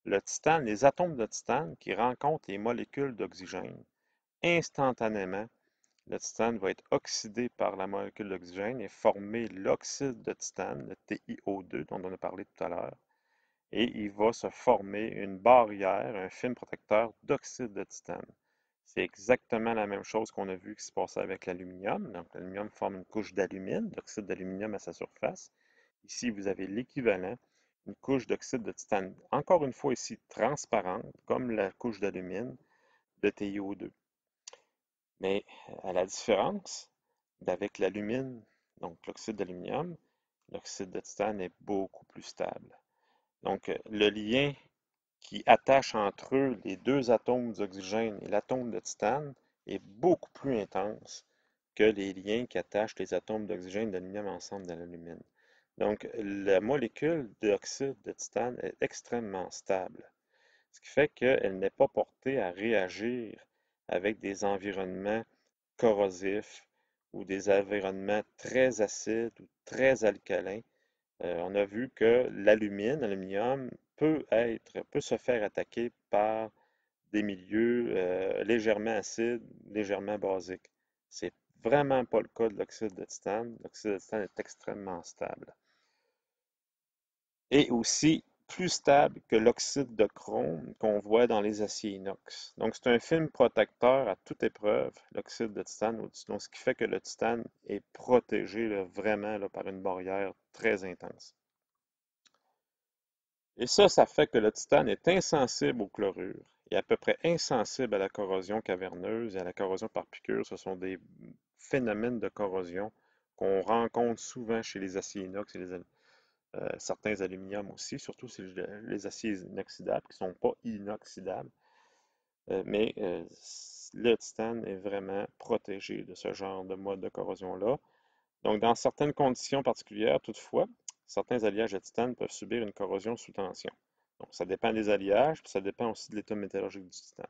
le titane, les atomes de titane qui rencontrent les molécules d'oxygène, instantanément, le titane va être oxydé par la molécule d'oxygène et former l'oxyde de titane, le TiO2 dont on a parlé tout à l'heure, et il va se former une barrière, un film protecteur d'oxyde de titane. C'est exactement la même chose qu'on a vu qui se passait avec l'aluminium. Donc, l'aluminium forme une couche d'alumine, d'oxyde d'aluminium à sa surface. Ici, vous avez l'équivalent, une couche d'oxyde de titane, encore une fois ici transparente, comme la couche d'alumine de TiO2. Mais à la différence d'avec l'alumine, donc l'oxyde d'aluminium, l'oxyde de titane est beaucoup plus stable. Donc, le lien qui attache entre eux les deux atomes d'oxygène et l'atome de titane est beaucoup plus intense que les liens qui attachent les atomes d'oxygène et d'aluminium ensemble dans l'alumine. Donc, la molécule d'oxyde de titane est extrêmement stable, ce qui fait qu'elle n'est pas portée à réagir avec des environnements corrosifs ou des environnements très acides ou très alcalins On a vu que l'aluminium, peut se faire attaquer par des milieux légèrement acides, légèrement basiques. C'est vraiment pas le cas de l'oxyde de titane. L'oxyde de titane est extrêmement stable. Et aussi plus stable que l'oxyde de chrome qu'on voit dans les aciers inox. Donc, c'est un film protecteur à toute épreuve, l'oxyde de titane, donc, ce qui fait que le titane est protégé là, vraiment là, par une barrière très intense. Et ça fait que le titane est insensible au chlorure et à peu près insensible à la corrosion caverneuse et à la corrosion par piqûre. Ce sont des phénomènes de corrosion qu'on rencontre souvent chez les aciers inox et certains aluminiums aussi, surtout les aciers inoxydables qui ne sont pas inoxydables. Mais le titane est vraiment protégé de ce genre de mode de corrosion-là. Donc, dans certaines conditions particulières, toutefois, certains alliages de titane peuvent subir une corrosion sous tension. Donc, ça dépend des alliages, puis ça dépend aussi de l'état métallurgique du titane.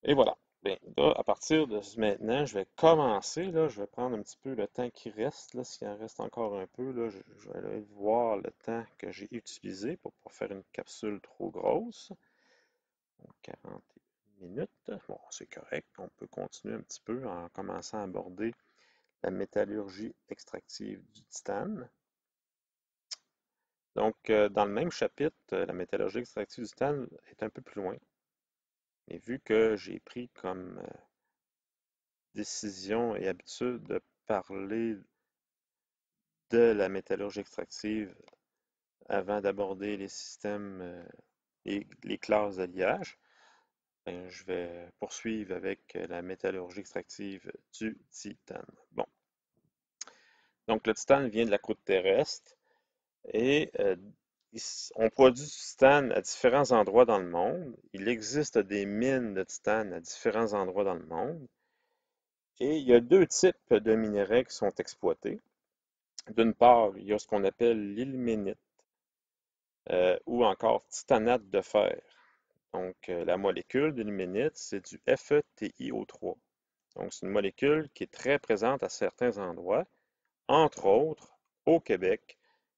Et voilà. Bien, là, à partir de maintenant, je vais commencer, là, je vais prendre un petit peu le temps qui reste, là, s'il en reste encore un peu, là, je vais aller voir le temps que j'ai utilisé pour ne pas faire une capsule trop grosse. Donc, 40 minutes. Bon, c'est correct. On peut continuer un petit peu en commençant à aborder la métallurgie extractive du titane. Donc, dans le même chapitre, la métallurgie extractive du titane est un peu plus loin. Mais vu que j'ai pris comme décision et habitude de parler de la métallurgie extractive avant d'aborder les systèmes et les classes d'alliage, ben, je vais poursuivre avec la métallurgie extractive du titane. Bon, donc le titane vient de la croûte terrestre et on produit du titane à différents endroits dans le monde. Il existe des mines de titane à différents endroits dans le monde. Et il y a deux types de minerais qui sont exploités. D'une part, il y a ce qu'on appelle l'ilménite ou encore titanate de fer. Donc, la molécule d'ilménite, c'est du FeTiO3. Donc, c'est une molécule qui est très présente à certains endroits, entre autres au Québec.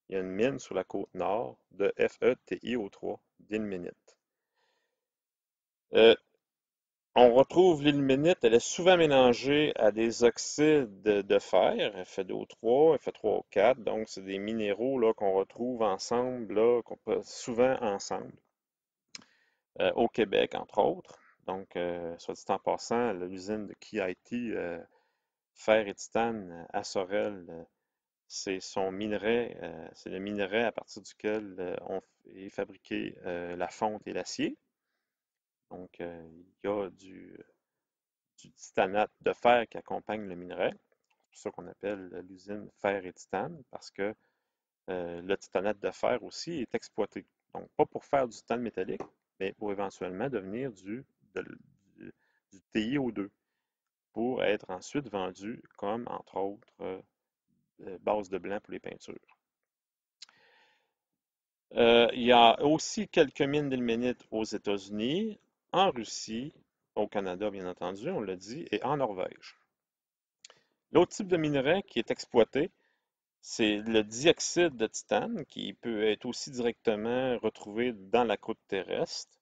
Il y a une mine sur la côte nord de FeTiO3, d'ilménite. Euh, on retrouve l'ilménite, elle est souvent mélangée à des oxydes de fer, Fe2O3, Fe3O4, donc c'est des minéraux là, qu'on retrouve ensemble, là, qu'on peut souvent ensemble, au Québec entre autres. Donc, soit dit en passant, l'usine de KIT, fer et titane à Sorel, c'est son minerai, c'est le minerai à partir duquel est fabriqué la fonte et l'acier. Donc, il y a du titanate de fer qui accompagne le minerai. C'est pour ça qu'on appelle l'usine fer et titane, parce que le titanate de fer aussi est exploité. Donc, pas pour faire du titane métallique, mais pour éventuellement devenir du TiO2, pour être ensuite vendu comme, entre autres, base de blanc pour les peintures. Il y a aussi quelques mines d'ilménite aux États-Unis, en Russie, au Canada, bien entendu, on l'a dit, et en Norvège. L'autre type de minerai qui est exploité, c'est le dioxyde de titane, qui peut être aussi directement retrouvé dans la croûte terrestre.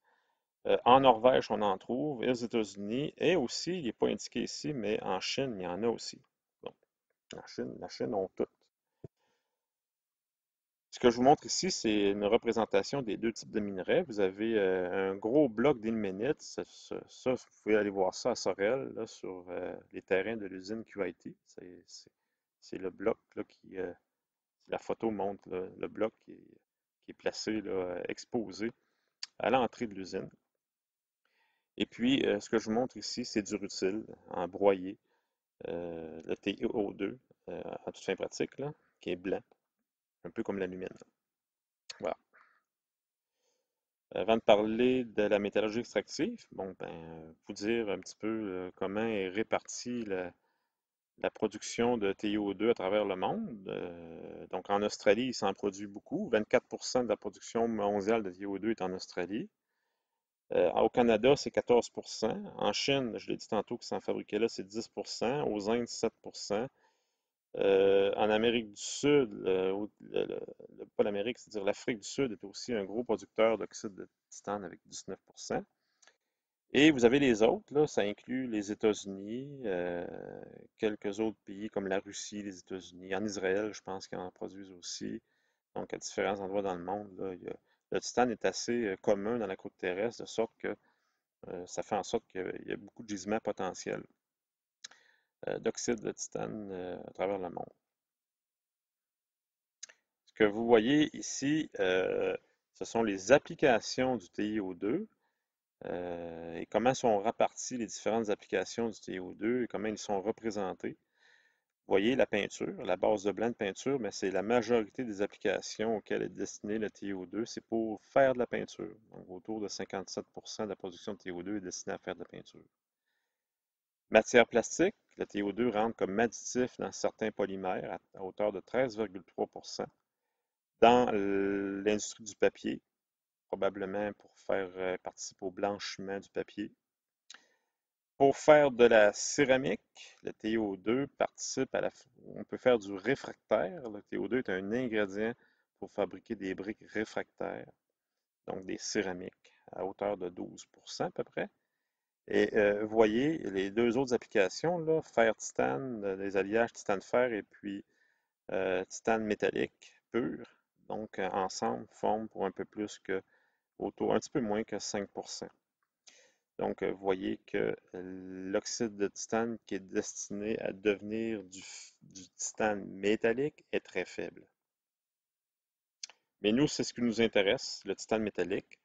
En Norvège, on en trouve, et aux États-Unis, et aussi, il n'est pas indiqué ici, mais en Chine, il y en a aussi. Bon, la Chine ont tout. Ce que je vous montre ici, c'est une représentation des deux types de minerais. Vous avez un gros bloc d'ilménite. Ça, vous pouvez aller voir ça à Sorel, là, sur les terrains de l'usine QIT. C'est le bloc là, la photo montre là, le bloc qui est placé, là, exposé à l'entrée de l'usine. Et puis, ce que je vous montre ici, c'est du rutile en broyé, le TiO2, en toute fin pratique, là, qui est blanc, un peu comme l'alumine. Voilà. Avant de parler de la métallurgie extractive, bon, ben, vous dire un petit peu comment est répartie la production de TiO2 à travers le monde. Donc, en Australie, il s'en produit beaucoup. 24% de la production mondiale de TiO2 est en Australie. Au Canada, c'est 14%. En Chine, je l'ai dit tantôt, qui s'en fabriquait là, c'est 10%. Aux Indes, 7%. En Amérique du Sud, pas l'Amérique, c'est-à-dire l'Afrique du Sud est aussi un gros producteur d'oxyde de titane avec 19%. Et vous avez les autres, là, ça inclut les États-Unis, quelques autres pays comme la Russie, les États-Unis. En Israël, je pense qu'ils en produisent aussi. Donc, à différents endroits dans le monde, là, le titane est assez commun dans la croûte terrestre, de sorte que ça fait en sorte qu'il y a beaucoup de gisements potentiels d'oxyde de titane à travers le monde. Ce que vous voyez ici, ce sont les applications du TiO2 et comment sont réparties les différentes applications du TiO2 et comment ils sont représentés. Vous voyez la peinture, la base de blanc de peinture, mais c'est la majorité des applications auxquelles est destiné le TiO2, c'est pour faire de la peinture. Donc, autour de 57% de la production de TiO2 est destinée à faire de la peinture. Matière plastique, le TiO2 rentre comme additif dans certains polymères à hauteur de 13,3%. Dans l'industrie du papier, probablement pour faire participer au blanchiment du papier. Pour faire de la céramique, le TiO2 participe à la... On peut faire du réfractaire. Le TiO2 est un ingrédient pour fabriquer des briques réfractaires, donc des céramiques, à hauteur de 12% à peu près. Et vous voyez, les deux autres applications, là, fer-titane, les alliages titane-fer et puis titane métallique pur, donc ensemble, forment pour un peu plus que, autour, un petit peu moins que 5%. Donc, vous voyez que l'oxyde de titane qui est destiné à devenir du titane métallique est très faible. Mais nous, c'est ce qui nous intéresse, le titane métallique.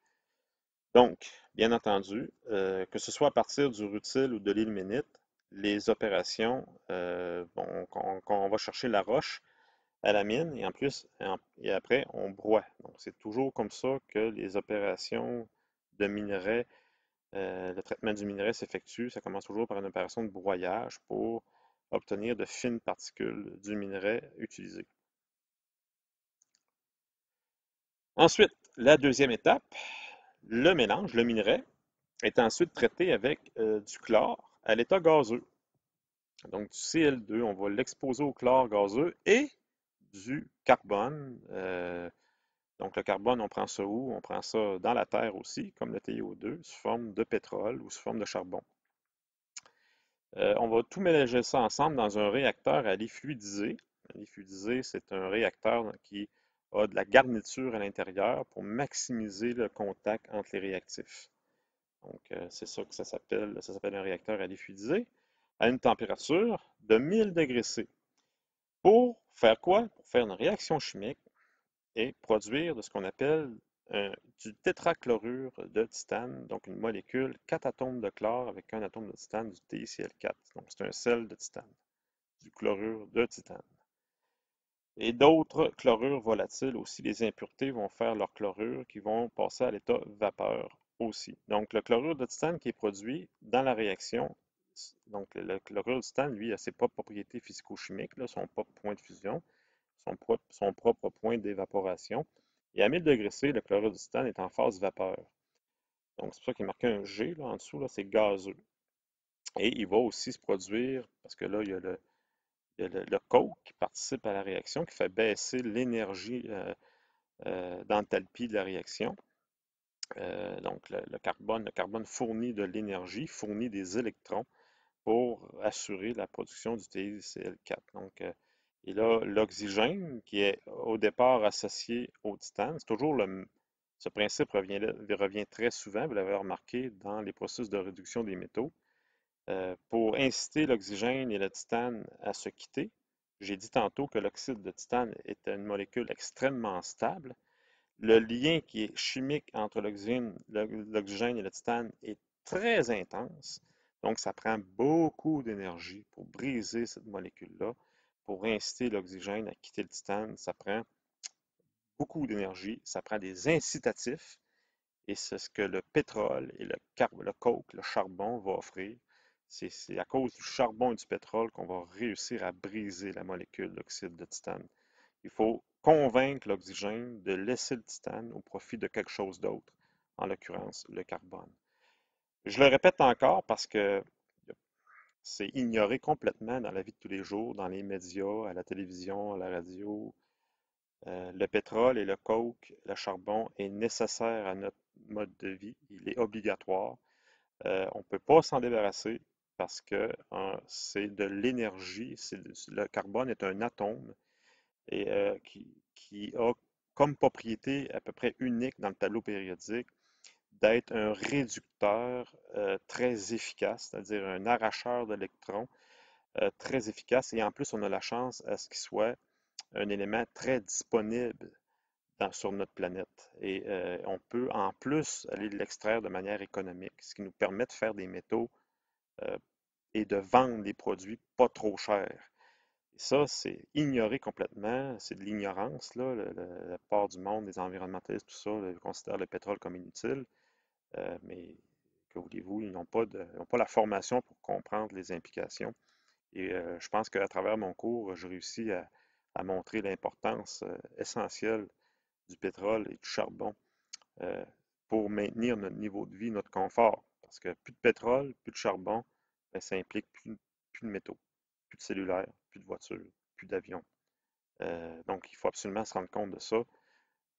Donc, bien entendu, que ce soit à partir du rutile ou de l'ilménite, les opérations, bon, on va chercher la roche à la mine et en plus, et après, on broie. Donc, c'est toujours comme ça que les opérations de minerais, le traitement du minerai s'effectue. Ça commence toujours par une opération de broyage pour obtenir de fines particules du minerai utilisé. Ensuite, la deuxième étape, le mélange, le minerai, est ensuite traité avec du chlore à l'état gazeux. Donc du Cl2, on va l'exposer au chlore gazeux et du carbone. Donc le carbone, on prend ça où? On prend ça dans la terre aussi, comme le TiO2, sous forme de pétrole ou sous forme de charbon. On va tout mélanger ça ensemble dans un réacteur à lait fluidisé. Un lait fluidisé, c'est un réacteur qui a de la garniture à l'intérieur pour maximiser le contact entre les réactifs. Donc, c'est ça que ça s'appelle. Ça s'appelle un réacteur à lait fluidisé à une température de 1000 degrés C. Pour faire quoi? Pour faire une réaction chimique et produire de ce qu'on appelle du tétrachlorure de titane, donc une molécule, 4 atomes de chlore avec un atome de titane, du TiCl4. Donc c'est un sel de titane, du chlorure de titane. Et d'autres chlorures volatiles aussi, les impuretés vont faire leur chlorure qui vont passer à l'état vapeur aussi. Donc le chlorure de titane qui est produit dans la réaction, donc le chlorure de titane, lui, a ses propres propriétés physico-chimiques, son propre point de fusion, son propre point d'évaporation. Et à 1000 degrés C, le chlorure de titane est en phase vapeur. Donc, c'est pour ça qu'il est marqué un G là, en dessous, là, c'est gazeux. Et il va aussi se produire, parce que là, il y a le coke qui participe à la réaction, qui fait baisser l'énergie d'enthalpie de la réaction. Donc, le carbone fournit de l'énergie, fournit des électrons pour assurer la production du TiCl4. Donc, et là, l'oxygène, qui est au départ associé au titane, c'est toujours ce principe revient très souvent, vous l'avez remarqué dans les processus de réduction des métaux. Pour inciter l'oxygène et le titane à se quitter, j'ai dit tantôt que l'oxyde de titane est une molécule extrêmement stable. Le lien qui est chimique entre l'oxygène et le titane est très intense. Donc, ça prend beaucoup d'énergie pour briser cette molécule-là, pour inciter l'oxygène à quitter le titane. Ça prend beaucoup d'énergie, ça prend des incitatifs, et c'est ce que le pétrole et le coke, le charbon, va offrir. C'est à cause du charbon et du pétrole qu'on va réussir à briser la molécule d'oxyde de titane. Il faut convaincre l'oxygène de laisser le titane au profit de quelque chose d'autre, en l'occurrence le carbone. Je le répète encore parce que C'est ignoré complètement dans la vie de tous les jours, dans les médias, à la télévision, à la radio. Le pétrole et le coke, le charbon est nécessaire à notre mode de vie. Il est obligatoire. On ne peut pas s'en débarrasser parce que c'est de l'énergie. Le carbone est un atome et qui a comme propriété à peu près unique dans le tableau périodique d'être un réducteur très efficace, c'est-à-dire un arracheur d'électrons très efficace. Et en plus, on a la chance à ce qu'il soit un élément très disponible sur notre planète. Et on peut en plus aller l'extraire de manière économique, ce qui nous permet de faire des métaux euh, et de vendre des produits pas trop chers. Et ça, c'est ignoré complètement, c'est de l'ignorance, là, la part du monde, des environnementalistes, tout ça, là, ils considèrent le pétrole comme inutile, mais que voulez-vous, ils n'ont pas la formation pour comprendre les implications. Et je pense qu'à travers mon cours, je réussis à montrer l'importance essentielle du pétrole et du charbon euh, pour maintenir notre niveau de vie, notre confort. Parce que plus de pétrole, plus de charbon, ben, ça implique plus de métaux, plus de cellulaires, plus de voitures, plus d'avions. Donc, il faut absolument se rendre compte de ça.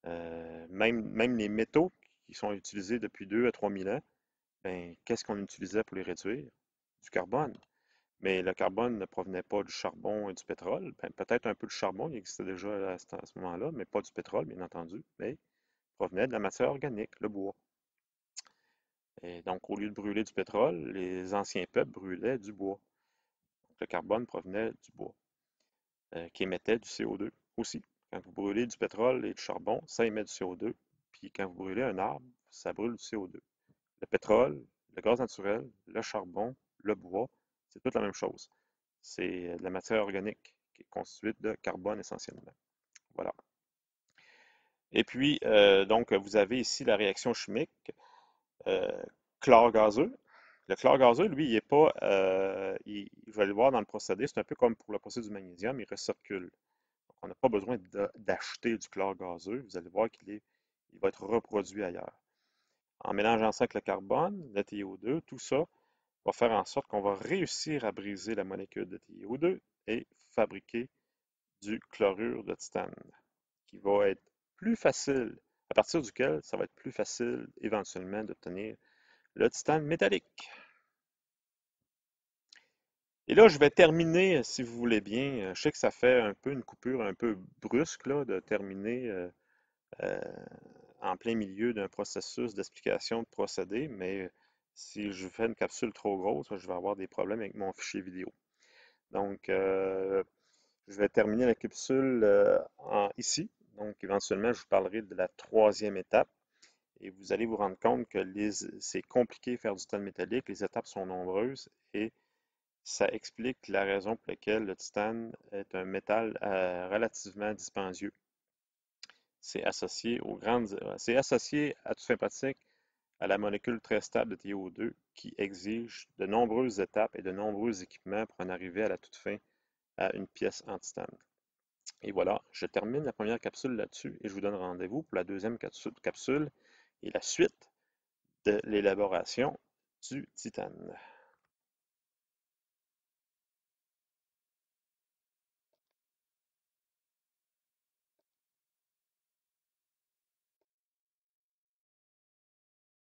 Même les métaux qui sont utilisés depuis 2 à 3 000 ans, ben, qu'est-ce qu'on utilisait pour les réduire? Du carbone. Mais le carbone ne provenait pas du charbon et du pétrole. Ben, peut-être un peu de charbon, il existait déjà à ce moment-là, mais pas du pétrole, bien entendu. Mais il provenait de la matière organique, le bois. Et donc, au lieu de brûler du pétrole, les anciens peuples brûlaient du bois. Donc, le carbone provenait du bois, qui émettait du CO2 aussi. Quand vous brûlez du pétrole et du charbon, ça émet du CO2. Puis quand vous brûlez un arbre, ça brûle du CO2. Le pétrole, le gaz naturel, le charbon, le bois, c'est toute la même chose. C'est de la matière organique qui est constituée de carbone essentiellement. Voilà. Et puis, donc, vous avez ici la réaction chimique euh, chlore gazeux. Le chlore gazeux, lui, il est pas. Je vais le voir dans le procédé, c'est un peu comme pour le procédé du magnésium, il recircule. Donc, on n'a pas besoin d'acheter du chlore gazeux. Vous allez voir il va être reproduit ailleurs. En mélangeant ça avec le carbone, le TiO2, tout ça va faire en sorte qu'on va réussir à briser la molécule de TiO2 et fabriquer du chlorure de titane, qui va être plus facile, à partir duquel ça va être plus facile éventuellement d'obtenir le titane métallique. Et là, je vais terminer, si vous voulez bien. Je sais que ça fait un peu une coupure un peu brusque là, de terminer euh, en plein milieu d'un processus d'explication de procédé, mais si je fais une capsule trop grosse, je vais avoir des problèmes avec mon fichier vidéo. Donc, je vais terminer la capsule ici. Donc, éventuellement, je vous parlerai de la troisième étape. Et vous allez vous rendre compte que c'est compliqué de faire du titane métallique. Les étapes sont nombreuses et ça explique la raison pour laquelle le titane est un métal relativement dispendieux. C'est associé à tout fin pratique à la molécule très stable de TiO2 qui exige de nombreuses étapes et de nombreux équipements pour en arriver à la toute fin à une pièce en titane. Et voilà, je termine la première capsule là-dessus et je vous donne rendez-vous pour la deuxième capsule et la suite de l'élaboration du titane.